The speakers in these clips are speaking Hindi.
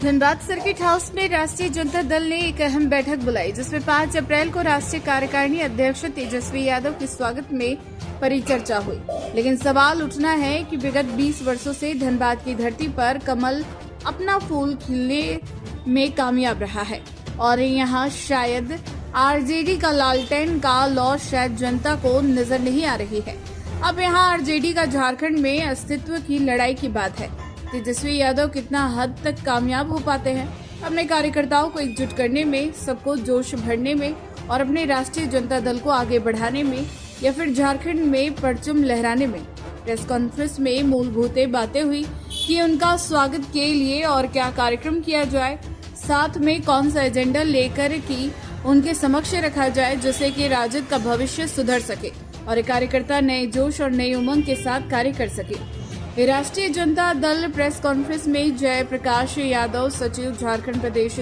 धनबाद सर्किट हाउस में राष्ट्रीय जनता दल ने एक अहम बैठक बुलाई, जिसमें 5 अप्रैल को राष्ट्रीय कार्यकारिणी अध्यक्ष तेजस्वी यादव के स्वागत में परिचर्चा हुई। लेकिन सवाल उठना है कि विगत 20 वर्षों से धनबाद की धरती पर कमल अपना फूल खिलने में कामयाब रहा है और यहाँ शायद आरजेडी का लालटेन का लौ शायद जनता को नजर नहीं आ रही है। अब यहाँ आरजेडी का झारखंड में अस्तित्व की लड़ाई की बात है। तेजस्वी यादव कितना हद तक कामयाब हो पाते हैं अपने कार्यकर्ताओं को एकजुट करने में, सबको जोश भरने में और अपने राष्ट्रीय जनता दल को आगे बढ़ाने में, या फिर झारखंड में परचम लहराने में। प्रेस कॉन्फ्रेंस में मूलभूत बातें हुई कि उनका स्वागत के लिए और क्या कार्यक्रम किया जाए, साथ में कौन सा एजेंडा लेकर कि उनके समक्ष रखा जाए जिससे कि राजद का भविष्य सुधर सके और कार्यकर्ता नए जोश और नई उमंग के साथ कार्य कर सके। राष्ट्रीय जनता दल प्रेस कॉन्फ्रेंस में जयप्रकाश यादव, सचिव झारखंड प्रदेश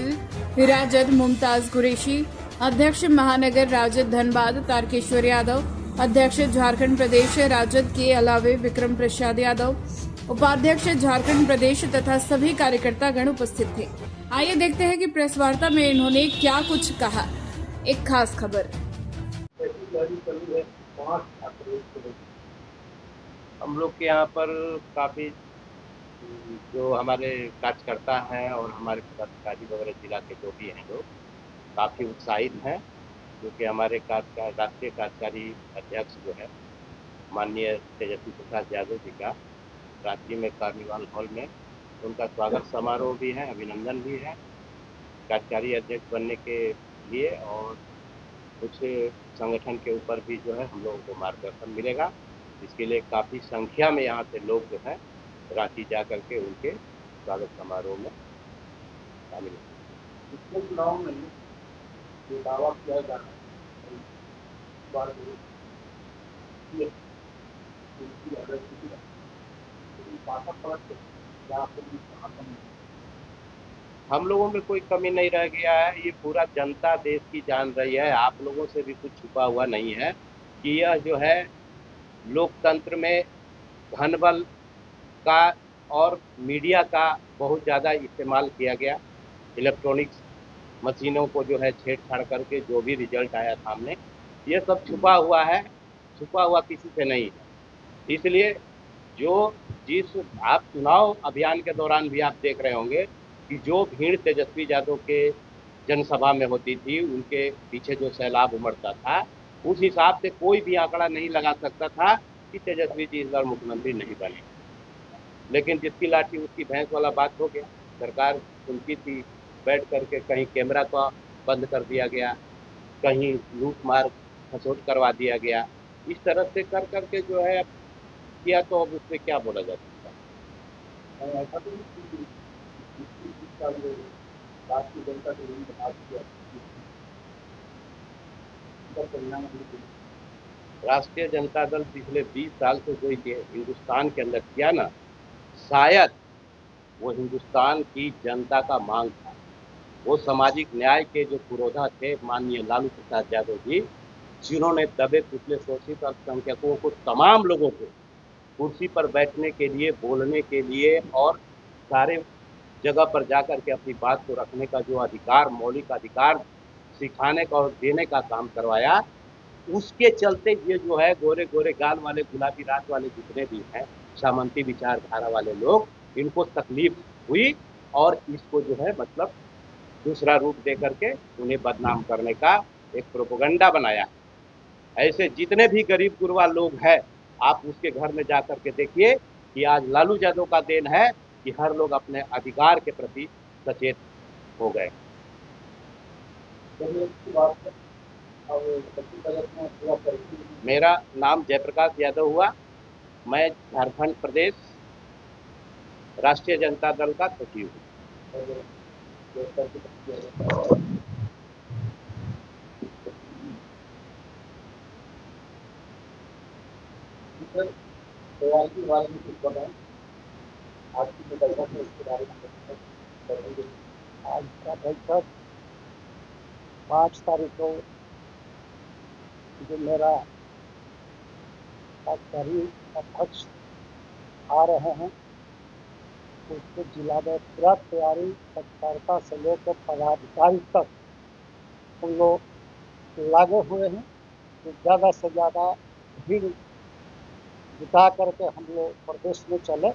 राजद मुमताज कुरैशी, अध्यक्ष महानगर राजद धनबाद तारकेश्वर यादव, अध्यक्ष झारखंड प्रदेश राजद के अलावे विक्रम प्रसाद यादव, उपाध्यक्ष झारखंड प्रदेश तथा सभी कार्यकर्ता गण उपस्थित थे। आइए देखते हैं कि प्रेस वार्ता में इन्होंने क्या कुछ कहा। एक खास खबर। हम लोग के यहाँ पर काफ़ी जो हमारे कार्यकर्ता हैं और हमारे पदाधिकारी वगैरह जिला के जो भी हैं लोग काफ़ी उत्साहित हैं, क्योंकि हमारे राष्ट्रीय कार्यकारी अध्यक्ष जो है माननीय तेजस्वी प्रसाद यादव जी का रांची में कार्निवाल हॉल में उनका स्वागत समारोह भी है, अभिनंदन भी है कार्यकारी अध्यक्ष बनने के लिए, और कुछ संगठन के ऊपर भी जो है हम लोगों को मार्गदर्शन मिलेगा। इसके लिए काफ़ी संख्या में यहाँ से लोग जो है रांची जा करके उनके स्वागत समारोह में शामिल हैं। पिछले चुनाव में जो दावा किया जा रहा है, हम लोगों में कोई कमी नहीं रह गया है। ये पूरा जनता देश की जान रही है, आप लोगों से भी कुछ छुपा हुआ नहीं है कि यह जो है लोकतंत्र में धनबल का और मीडिया का बहुत ज़्यादा इस्तेमाल किया गया। इलेक्ट्रॉनिक्स मशीनों को जो है छेड़छाड़ करके जो भी रिजल्ट आया सामने, ये सब छुपा हुआ है, छुपा हुआ किसी से नहीं है। इसलिए जिस आप चुनाव अभियान के दौरान भी आप देख रहे होंगे कि जो भीड़ तेजस्वी यादव के जनसभा में होती थी, उनके पीछे जो सैलाब उमड़ता था, उस हिसाब से कोई भी आंकड़ा नहीं लगा सकता था कि तेजस्वी जी इस बार मुख्यमंत्री नहीं बने। लेकिन जिसकी लाठी उसकी भैंस वाला बात हो गया। सरकार सुनती थी, बैठ करके कहीं कैमरा को बंद कर दिया गया, कहीं लूट मार खसोट करवा दिया गया। इस तरह से कर करके जो है किया, तो अब उसमें क्या बोला जा सकता है। ऐसा तो राष्ट्रीय जनता दल राष्ट्रीय जनता दल पिछले 20 साल से जो हिंदुस्तान के अंदर किया ना, शायद वो हिंदुस्तान की जनता का मांग था। वो सामाजिक न्याय के जो पुरोधा थे माननीय लालू प्रसाद यादव जी, जिन्होंने दबे कुचले शोषित अल्पसंख्यकों को, तमाम लोगों को कुर्सी पर बैठने के लिए, बोलने के लिए और सारे जगह पर जाकर के अपनी बात को रखने का जो अधिकार, मौलिक अधिकार सिखाने का और देने का काम करवाया, उसके चलते ये जो है गोरे गोरे गाल वाले, गुलाबी रात वाले जितने भी हैं सामंती विचारधारा वाले लोग, इनको तकलीफ हुई और इसको जो है मतलब दूसरा रूप दे करके उन्हें बदनाम करने का एक प्रोपेगेंडा बनाया। ऐसे जितने भी गरीब गुरबा लोग हैं, आप उसके घर में जा करके देखिए कि आज लालू यादव का देन है कि हर लोग अपने अधिकार के प्रति सचेत हो गए। मेरा नाम जयप्रकाश यादव हुआ, मैं झारखंड प्रदेश राष्ट्रीय जनता दल का सचिव हूँ। आज का बैठक 5 तारीख को जो मेरा कार्यकारी अध्यक्ष आ रहे हैं, उसको जिला में पूरा तैयारी पत्रकारिता से लेकर पदाधिकारी तक हम लोग लगे हुए हैं कि ज़्यादा से ज़्यादा भीड़ जुटा करके हम लोग प्रदेश में चले।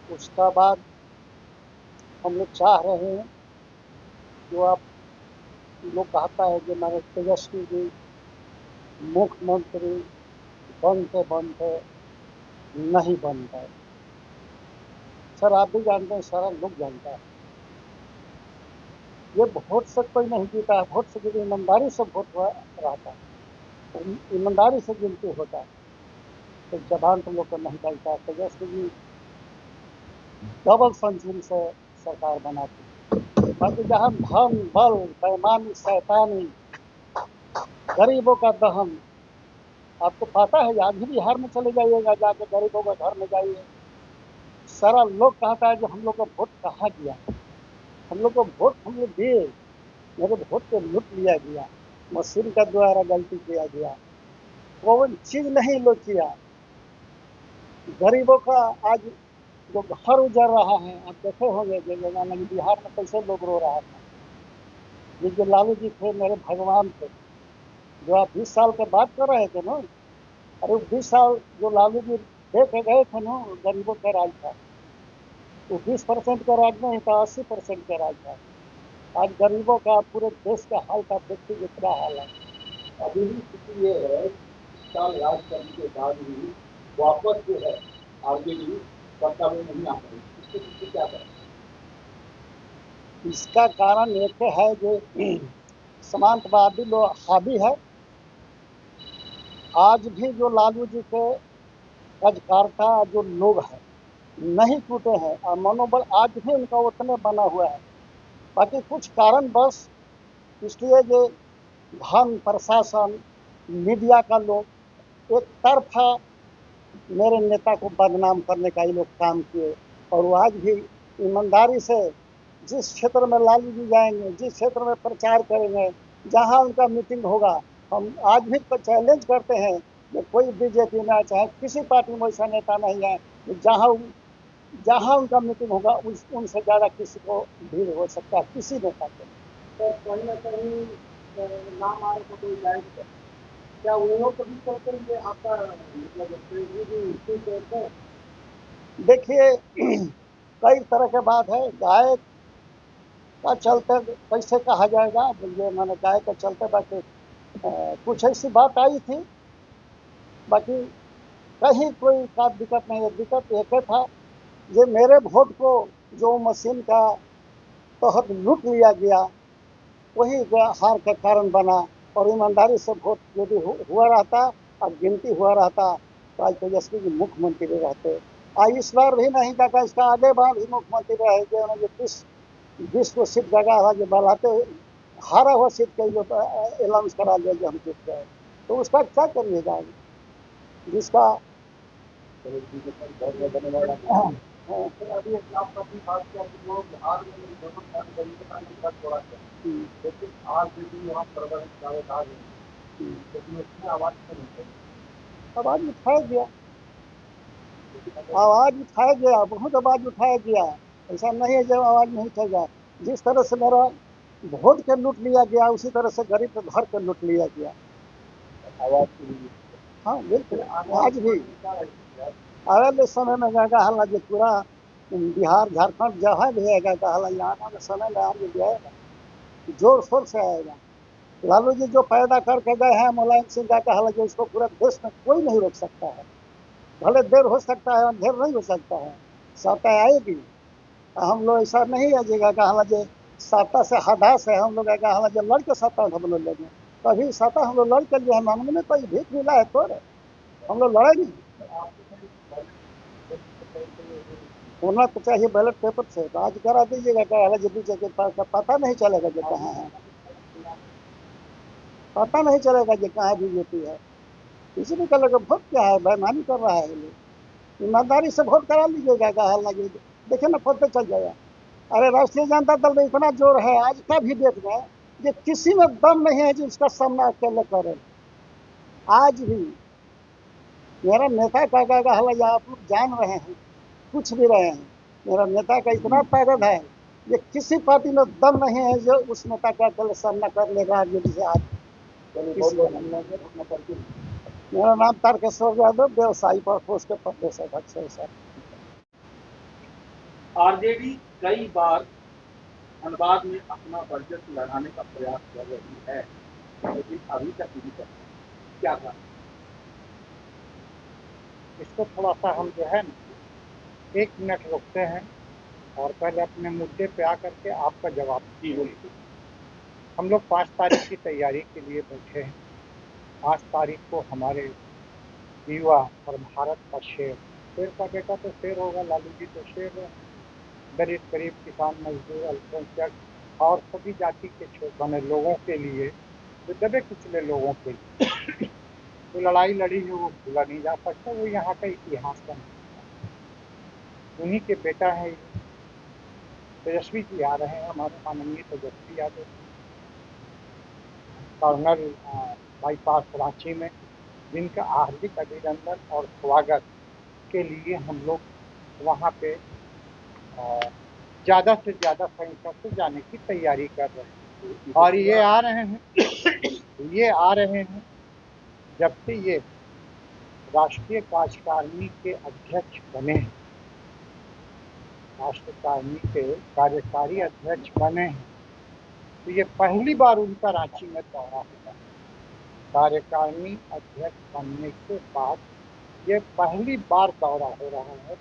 उसका बाद हम लोग चाह रहे हैं जो आप लोग कहता है कि मैंने तेजस्वी जी मुख्यमंत्री बनते बनते नहीं बन पाए। सर आप भी जानते हैं, सारा लोग जानता है, ये वोट से कोई नहीं जीता है। वोट से जो ईमानदारी से वोट रहता है, ईमानदारी से गिनती होता है, तो जबान तो लोग को नहीं चलता। तेजस्वी जी डबल सेंचुरी से सरकार बनाती, बाकी जहाँ धन बल बेईमानी शैतानी गरीबों का दहन, आपको पता है। आज भी बिहार में चले जाइएगा, जाके गरीबों के घर में जाइए, सारा लोग कहता है कि हम लोग को वोट कहाँ दिया, हम लोग को वोट हम लोग दिए, मेरे वोट को लूट लिया गया, मशीन का द्वारा गलती किया गया, कोई चीज नहीं लोग किया। गरीबों का आज जो घर उजड़ रहा है, आप देखे होंगे बिहार में कैसे लोग रो रहा था। ये जो लालू जी थे मेरे भगवान थे, जो आप 20 साल के बात कर रहे थे ना, अरे 20 साल जो लालू जी दे के गए थे ना, गरीबों का राज था। तो 20% का राज नहीं था, 80% का राज था। आज गरीबों का पूरे देश का हाल का देखिए कितना हाल है। अभी भी स्थिति ये है, साल राज करने के बाद भी वापस जो है आरजेडी सत्ता में नहीं आ रही, इसके पीछे क्या करें? इसका कारण एक है जो समांतवादी लोग हावी है। आज भी जो लालू जी के कार्यकर्ता जो लोग हैं नहीं टूटे हैं, और मनोबल आज भी उनका उतने बना हुआ है। बाकी कुछ कारण बस इसलिए जो धन प्रशासन मीडिया का लोग एक तरफा मेरे नेता को बदनाम करने का ये लोग काम किए। और वो आज भी ईमानदारी से जिस क्षेत्र में लालू जी जाएंगे, जिस क्षेत्र में प्रचार करेंगे, जहां उनका मीटिंग होगा, हम आज भी चैलेंज करते हैं कि कोई बीजेपी में चाहे किसी पार्टी में ऐसा नेता नहीं है जहां उनका मीटिंग होगा उनसे ज़्यादा किसी को भीड़ हो सकता है, किसी नेता को। तो कहीं ना कहीं नाम आ रहे को कोई जाएगा, क्या उन लोग को भी चलते हैं आपका मतलब? देखिए कई तरह के बात है। गाय का चलते कैसे कहा जाएगा, ये मैंने गाय के चलते बाकी कुछ ऐसी बात आई थी। बाकी कहीं कोई का दिक्कत नहीं है। दिक्कत एक था, ये मेरे वोट को जो मशीन का तहत लूट लिया गया, वही हार का कारण बना। और ईमानदारी से वोट यदि हुआ रहता और गिनती हुआ रहता तो आज तेजस्वी जी मुख्यमंत्री रहते। आज इस बार भी नहीं था, इसका आगे बार भी मुख्यमंत्री रहे। उन्होंने 20 को सीट जगह है जो बढ़ाते हारा हुआ सीट के जो अनाउंस करा दिया जो हम जीत गए, तो उसका क्या करिएगा जिसका अभी आपका भी बात किया कि वो बिहार में लेकिन आज भी वहाँ प्रबंध दावेदार है, लेकिन उसमें आवाज नहीं, आवाज उठाया गया, आवाज उठाया गया, बहुत आवाज उठाया गया। ऐसा नहीं है जब आवाज नहीं उठाया। जिस तरह से मेरा वोट के लूट लिया गया, उसी तरह से गरीब के घर के लूट लिया गया। आवाज के लिए हाँ बिल्कुल, आज भी आगे समय में जाएगा हाल जो पूरा बिहार झारखंड जहाँ भी आएगा हाल आने वाले समय में आगे जाएगा, जोर शोर से आएगा। लालू जी जो पैदा करके गए हैं मुलायम सिंह का हाल जो, इसको पूरा देश में कोई नहीं रोक सकता है। भले देर हो सकता है, अंधेर नहीं हो सकता है, सत्ता आएगी। हम लोग ऐसा नहीं है जगह का हाल जो सत्ता से हदास है। हम लोग का हाल जो लड़ के सत्ता हम लोग लेंगे, कभी सत्ता हम लोग लड़ कर जो है मांगने में कोई भीख मिला है तो हम लोग लड़े नहीं। होना तो चाहिए बैलेट पेपर से, तो आज करा दीजिएगा क्या हाल जो बीजेपी का पता नहीं चलेगा जो कहाँ है, पता नहीं चलेगा जो कहाँ बीजेपी है। किसी ने कहा वोट क्या है, बेईमानी कर रहा है लोग। ईमानदारी से वोट करा लीजिएगा क्या हाल लगे, देखिए ना पता चल जाएगा। अरे राष्ट्रीय जनता दल में इतना जोर है, आज का भी देख रहे हैं कि किसी में दम नहीं है जो उसका सामना अकेले करे। आज भी मेरा नेता का हाल आप लोग जान रहे हैं कुछ भी रहे हैं। मेरा नेता का इतना ताकत है, ये किसी पार्टी में दम नहीं है जो उस नेता का अकेले सामना कर लेगा आरजेडी से आज किसी का। मेरा नाम तारकेश्वर यादव, व्यवसायी पोस्ट के प्रदेश अध्यक्ष है सर। आरजेडी कई बार धनबाद में अपना बजट लड़ाने का प्रयास कर रही है, लेकिन अभी तक नहीं कर पाई। क्या था इसको थोड़ा सा हम जो है ना 1 मिनट रुकते हैं और पहले अपने मुद्दे पे आकर के आपका जवाब बोलिए। हम लोग 5 तारीख की तैयारी के लिए बैठे हैं। 5 तारीख को हमारे युवा और भारत का शेर का बेटा तो शेर होगा, लालू जी तो शेर है। गरीब किसान, मजदूर, अल्पसंख्यक और सभी जाति के बने लोगों के लिए, जो दबे कुचले लोगों के लिए तो लड़ाई लड़ी है, वो भूला नहीं जा सकता। वो यहाँ का इतिहास का उन्हीं के बेटा है। तेजस्वी जी आ रहे हैं, हमारे माननीय तेजस्वी यादव, कर्नल बाईपास रांची में, जिनका हार्दिक अभिनंदन और स्वागत के लिए हम लोग वहाँ पे ज़्यादा से ज़्यादा संख्या से जाने की तैयारी कर रहे हैं। और ये आ रहे हैं जब से ये राष्ट्रीय कार्यकारिणी के अध्यक्ष बने हैं, राष्ट्रकारिणी के कार्यकारी अध्यक्ष बने हैं, तो ये पहली बार उनका रांची में दौरा होगा। कार्यकारिणी अध्यक्ष बनने के बाद ये पहली बार दौरा हो रहा है,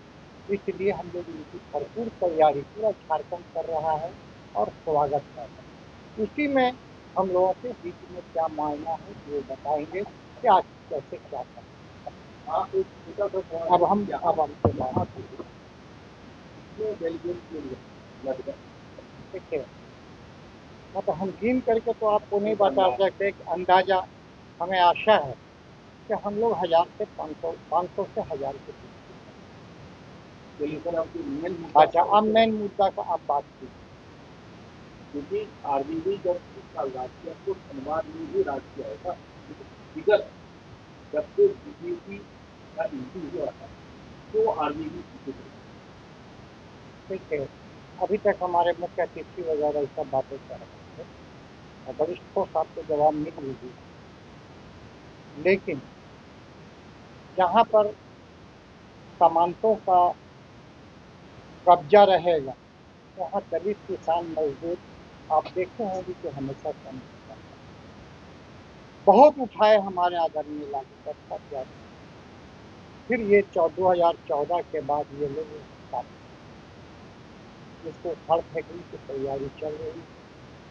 इसलिए हम लोग इनकी भरपूर तैयारी पूरा झारखंड कर रहा है और स्वागत कर रहा है। उसी में हम लोगों के बीच में क्या मायना है ये बताएंगे कि आज कैसे क्या करें। अब हमसे बात देखिए, मतलब हम गिन करके तो आपको नहीं बता सकते, एक अंदाजा हमें आशा है कि हम लोग 1000 से 500 से 1000 के बीच। अच्छा, अब मेन मुद्दा का आप बात कीजिए। क्योंकि आरजेडी जब इस साल राज किया तो धनबाद में भी राज किया होगा, विगत जब से बीजेपी का नीति हुआ था तो आरजेडी ठीक है, अभी तक हमारे मुख्य अतिथि वगैरह सब बातें कर रहे थे और वरिष्ठों से आपको जवाब मिल भी दिया, लेकिन जहाँ पर सामानों का कब्जा रहेगा वहाँ दलित, किसान, मजदूर आप देखे होंगे कि हमेशा कम होता है। बहुत उठाए हमारे आदरणीय लालू प्रसाद, फिर ये 2014 के बाद ये लोग इसको फड़ फेंकने की तैयारी चल रही।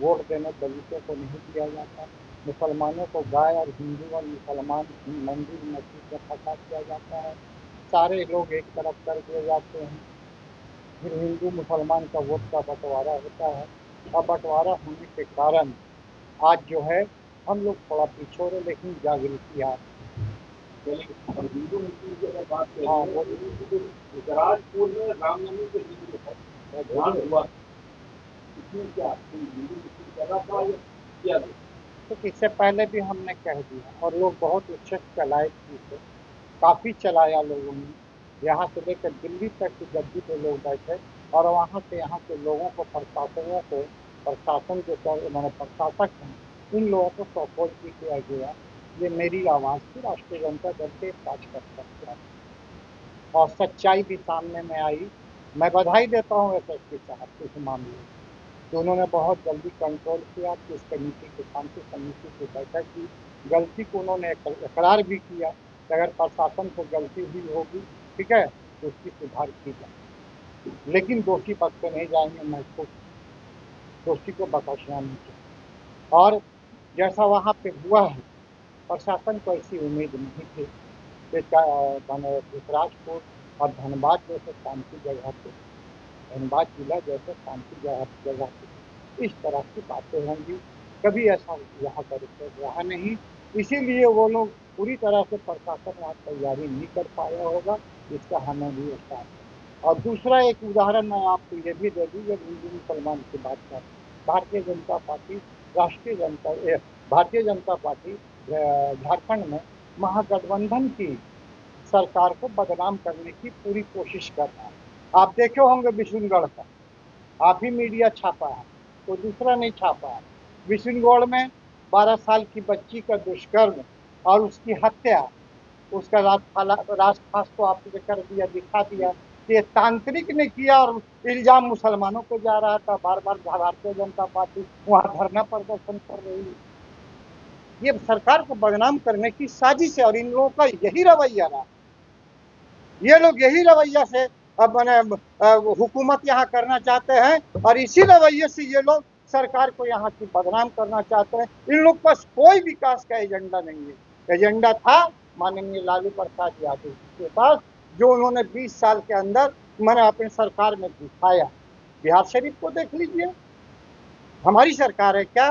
वोट देने दलितों को नहीं दिया जाता, मुसलमानों को गाय और हिंदू और मुसलमान मंदिर मस्जिद में फंसा दिया जाता है, सारे लोग एक तरफ कर दिए जाते हैं। फिर हिंदू मुसलमान का वोट का बंटवारा होता है और बंटवारा होने के कारण आज जो है हम लोग थोड़ा पीछे रहे, लेकिन जागृति आ हिंदू मुस्लिम की अगर बात करें तो राजपुर में रामनवमी के दिन हुआ, इसमें क्या हिंदू मुस्लिम कर रहा था या किया गया? तो इससे पहले भी हमने कह दिया और लोग बहुत उच्छेद चलाए थे, काफ़ी चलाया लोगों ने। यहाँ से लेकर दिल्ली तक की गद्दी पे लोग बैठे और वहाँ से यहाँ के लोगों को, प्रशासन जो मैंने प्रशासक हैं, इन लोगों को सपोर्ट भी किया गया। ये मेरी आवाज़ थी, राष्ट्रीय जनता दल के कार्यकर्ता और सच्चाई भी सामने में आई। मैं बधाई देता हूँ एसएसपी साहब इस मामले में, तो उन्होंने बहुत जल्दी कंट्रोल किया कि इस कमेटी की, शांति समिति की बैठक की। गलती को उन्होंने इकरार भी किया कि अगर प्रशासन को गलती हुई होगी, ठीक है, तो उसकी सुधार की जाए, लेकिन दोषी बख्शे नहीं जाएंगे। मैं खुद दोषी को बख्शना नहीं चाहिए। और जैसा वहाँ पे हुआ है, प्रशासन को ऐसी उम्मीद नहीं थी कि राजपुर और धनबाद जैसे शांति जगह पे, धनबाद जिला जैसे शांति जगह पे इस तरह की बातें होंगी। कभी ऐसा यहाँ पर रहा नहीं, इसीलिए वो लोग पूरी तरह से प्रशासन वहाँ तैयारी नहीं कर पाया होगा, इसका हमें भी एहसास है। और दूसरा एक उदाहरण मैं आपको ये भी दे दूँ, जब हिंदू मुसलमान की बात करें, भारतीय जनता पार्टी झारखंड में महागठबंधन की सरकार को बदनाम करने की पूरी कोशिश कर रहा है। आप देखे होंगे विशुनगढ़ का, आप ही मीडिया छापा है, कोई दूसरा नहीं छापा है। विशुनगढ़ में 12 साल की बच्ची का दुष्कर्म और उसकी हत्या, उसका राजखास को आपने कर दिया, दिखा दिया कि ये तांत्रिक ने किया और इल्जाम मुसलमानों को जा रहा था। बार बार भारतीय जनता पार्टी वहां धरना प्रदर्शन कर रही है। ये सरकार को बदनाम करने की साजिश है और इन लोगों का यही रवैया रहा। ये लोग यही रवैया से अब मैंने हुकूमत यहाँ करना चाहते हैं और इसी रवैये से ये लोग सरकार को यहाँ की बदनाम करना चाहते हैं। इन लोग पास कोई विकास का एजेंडा नहीं है। एजेंडा था माननीय लालू प्रसाद यादव के पास, जो उन्होंने 20 साल के अंदर मैंने अपनी सरकार में दिखाया। बिहार शरीफ को देख लीजिए, हमारी सरकार है क्या?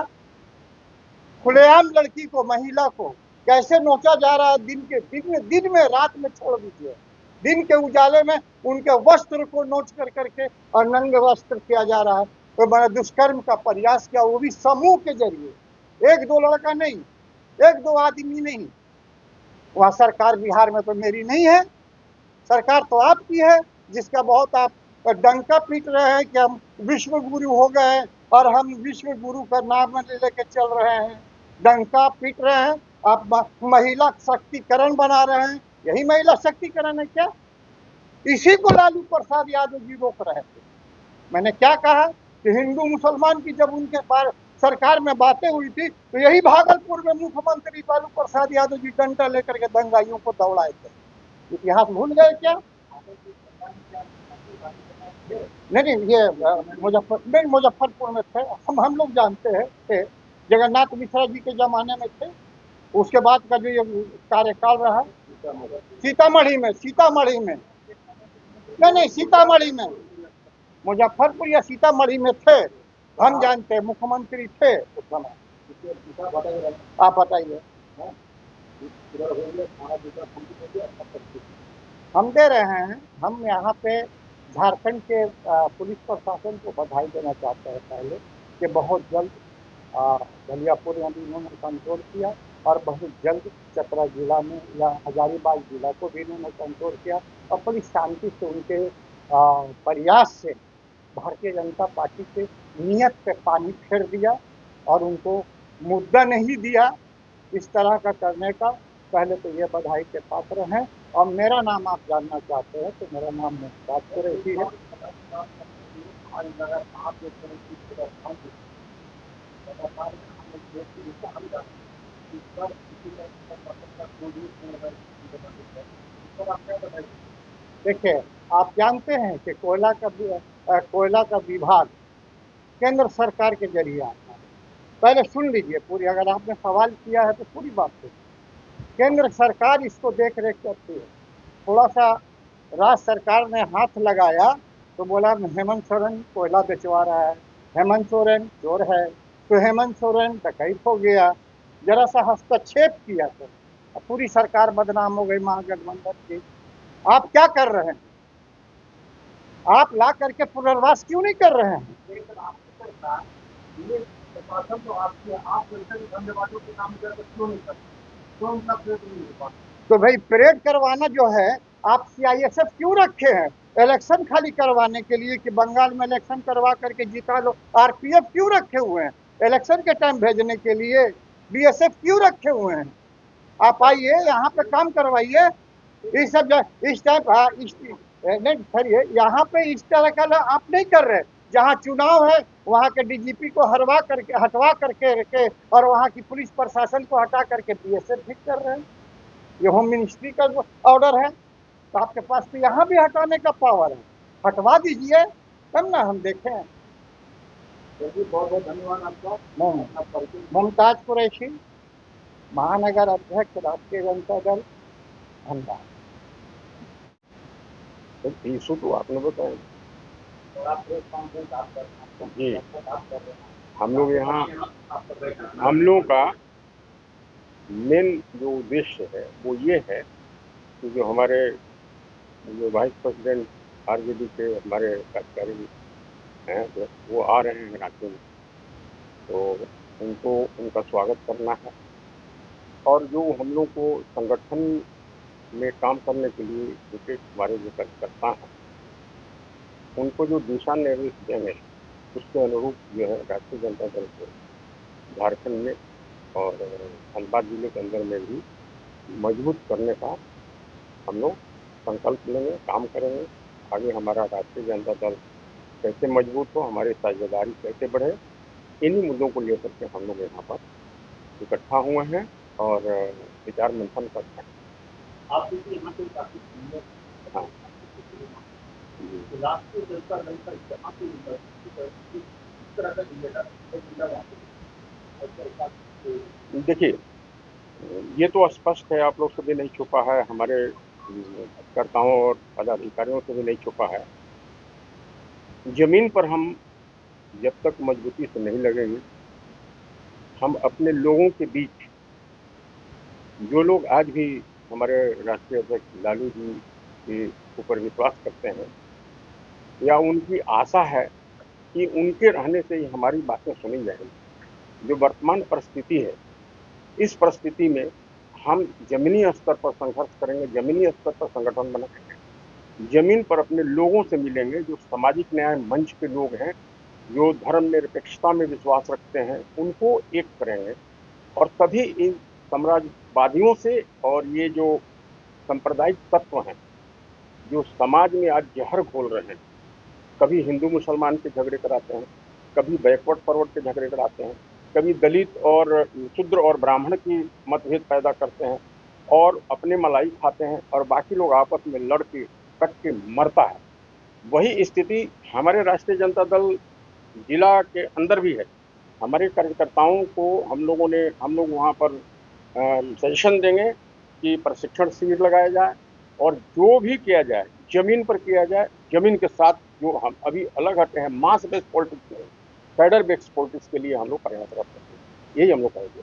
खुलेआम लड़की को, महिला को कैसे नोचा जा रहा है, दिन में रात में छोड़ दीजिए, दिन के उजाले में उनके वस्त्र को नोच कर करके और नंगे वस्त्र किया जा रहा है। तो मैंने दुष्कर्म का प्रयास किया, वो भी समूह के जरिए, एक दो लड़का नहीं, एक दो आदमी नहीं। वहां सरकार बिहार में तो मेरी नहीं है, सरकार तो आपकी है, जिसका बहुत आप डंका पीट रहे हैं कि हम विश्व गुरु हो गए और हम विश्व गुरु का नाम लेके चल रहे हैं। डंका पीट रहे हैं, आप महिला शक्तिकरण बना रहे हैं। यही महिला शक्तिकरण है क्या? इसी को लालू प्रसाद यादव जी रोक रहे थे। मैंने क्या कहा कि हिंदू मुसलमान की जब उनके पास सरकार में बातें हुई थी तो यही भागलपुर में मुख्यमंत्री लालू प्रसाद यादव जी डंडा लेकर के दंगाइयों को दौड़ाए थे। इतिहास भूल गए क्या? नहीं, ये मुजफ्फरपुर में थे, हम लोग जानते हैं थे। जगन्नाथ मिश्रा जी के जमाने में थे। उसके बाद का जो ये कार्यकाल रहा सीतामढ़ी में नहीं, सीतामढ़ी में, मुजफ्फरपुर या सीतामढ़ी में थे, हम जानते हैं, मुख्यमंत्री थे उस समय। आप बताइए। हम दे रहे हैं। हम यहाँ पे झारखंड के पुलिस प्रशासन को बधाई देना चाहते हैं पहले कि बहुत जल्द गलियापुर में भी इन्होंने कंट्रोल किया और बहुत जल्द चतरा जिला में या हजारीबाग जिला को भी इन्होंने कंट्रोल किया और बड़ी शांति से उनके प्रयास से भारतीय जनता पार्टी के नियत पे पानी फेर दिया और उनको मुद्दा नहीं दिया इस तरह का करने का। पहले तो ये बधाई के पात्र हैं। और मेरा नाम आप जानना चाहते हैं तो मेरा नाम मुमताज कुरैशी है। देखिए, आप जानते हैं कि कोयला का विभाग केंद्र सरकार के जरिए आता है। पहले सुन लीजिए पूरी, अगर आपने सवाल किया है तो पूरी बात सुनिए। केंद्र सरकार इसको देख रेख करती है। थोड़ा सा राज्य सरकार ने हाथ लगाया तो बोला हेमंत सोरेन कोयला बेचवा रहा है, हेमंत सोरेन चोर है, तो हेमंत सोरेन डकैत हो गया। जरा सा हस्तक्षेप किया तो पूरी सरकार बदनाम हो गई महागठबंधन की। आप क्या कर रहे हैं? आप ला करके पुनर्वास क्यों नहीं कर रहे हैं? तो भाई परेड करवाना जो है, आप CISF क्यों रखे हैं? इलेक्शन खाली करवाने के लिए कि बंगाल में इलेक्शन करवा करके जिता लो। RPF क्यों रखे हुए हैं? इलेक्शन के टाइम भेजने के लिए। BSF क्यों रखे हुए हैं? आप आइए यहाँ पे काम करवाइए। इस टाइप नहीं खड़िए, यहाँ पे इस तरह का आप नहीं कर रहे। जहाँ चुनाव है वहाँ के DGP को हटवा करके और वहाँ की पुलिस प्रशासन को हटा करके BSF ठीक कर रहे हैं। ये होम मिनिस्ट्री का ऑर्डर है, तो आपके पास तो यहाँ भी हटाने का पावर है। हटवा दीजिए तब ना हम देखें। बहुत बहुत धन्यवाद आपका। मुमताज कुरैशी, महानगर अध्यक्ष, राष्ट्रीय जनता दल, धनबाद। इशू तो आपने बताया जी। हम लोग यहाँ, हम लोगों का मेन जो उद्देश्य है वो ये है कि जो हमारे जो वाइस प्रेसिडेंट RJD के हमारे कार्यकारी हैं वो आ रहे हैं राज्य में, तो उनको उनका स्वागत करना है। और जो हम लोग को संगठन में काम करने के लिए विशेष हमारे जो कार्यकर्ता हैं उनको जो दिशा निर्देश देंगे उसके अनुरूप जो है राष्ट्रीय जनता दल को झारखंड में और धनबाद जिले के अंदर में भी मजबूत करने का हम लोग संकल्प लेंगे, काम करेंगे। आगे हमारा राष्ट्रीय जनता दल कैसे मजबूत हो, हमारी साझेदारी कैसे बढ़े, इन्हीं मुद्दों को लेकर के हम लोग यहाँ पर इकट्ठा हुए हैं और विचार मंथन करते हैं। आप देखिए यहाँ पे काफी सीनियर हाँ। राष्ट्रीय जनता दल का यहाँ पे किस तरह का एजेंडा वहाँ पे देखिए, ये तो स्पष्ट है, आप लोग से भी नहीं छुपा है, हमारे कार्यकर्ताओं और पदाधिकारियों से भी नहीं छुपा है। जमीन पर हम जब तक मजबूती से नहीं लगेंगे, हम अपने लोगों के बीच जो लोग आज भी हमारे राष्ट्रीय अध्यक्ष लालू जी के ऊपर विश्वास करते हैं या उनकी आशा है कि उनके रहने से ही हमारी बातें सुनी जाएंगी। जो वर्तमान परिस्थिति है, इस परिस्थिति में हम जमीनी स्तर पर संघर्ष करेंगे, जमीनी स्तर पर संगठन बनाएंगे, जमीन पर अपने लोगों से मिलेंगे, जो सामाजिक न्याय मंच के लोग हैं, जो धर्मनिरपेक्षता में विश्वास रखते हैं, उनको एक करेंगे और तभी इन साम्राज्यवादियों से और ये जो सांप्रदायिक तत्व हैं जो समाज में आज जहर घोल रहे हैं, कभी हिंदू मुसलमान के झगड़े कराते हैं, कभी बैकवर्ड फॉरवर्ड के झगड़े कराते हैं, कभी दलित और शूद्र और ब्राह्मण की मतभेद पैदा करते हैं और अपने मलाई खाते हैं और बाकी लोग आपस में लड़ के कट के मरता है। वही स्थिति हमारे राष्ट्रीय जनता दल जिला के अंदर भी है। हमारे कार्यकर्ताओं को हम लोग वहाँ पर सजेशन देंगे कि प्रशिक्षण शिविर लगाया जाए और जो भी किया जाए जमीन पर किया जाए, जमीन के साथ जो हम अभी अलग हटे हैं मास बेस्ड पॉलिटिक्स में, कैडर बेस्ड पॉलिटिक्स के लिए हम लोग प्रयासरत हैं। यही हम लोग कहेंगे।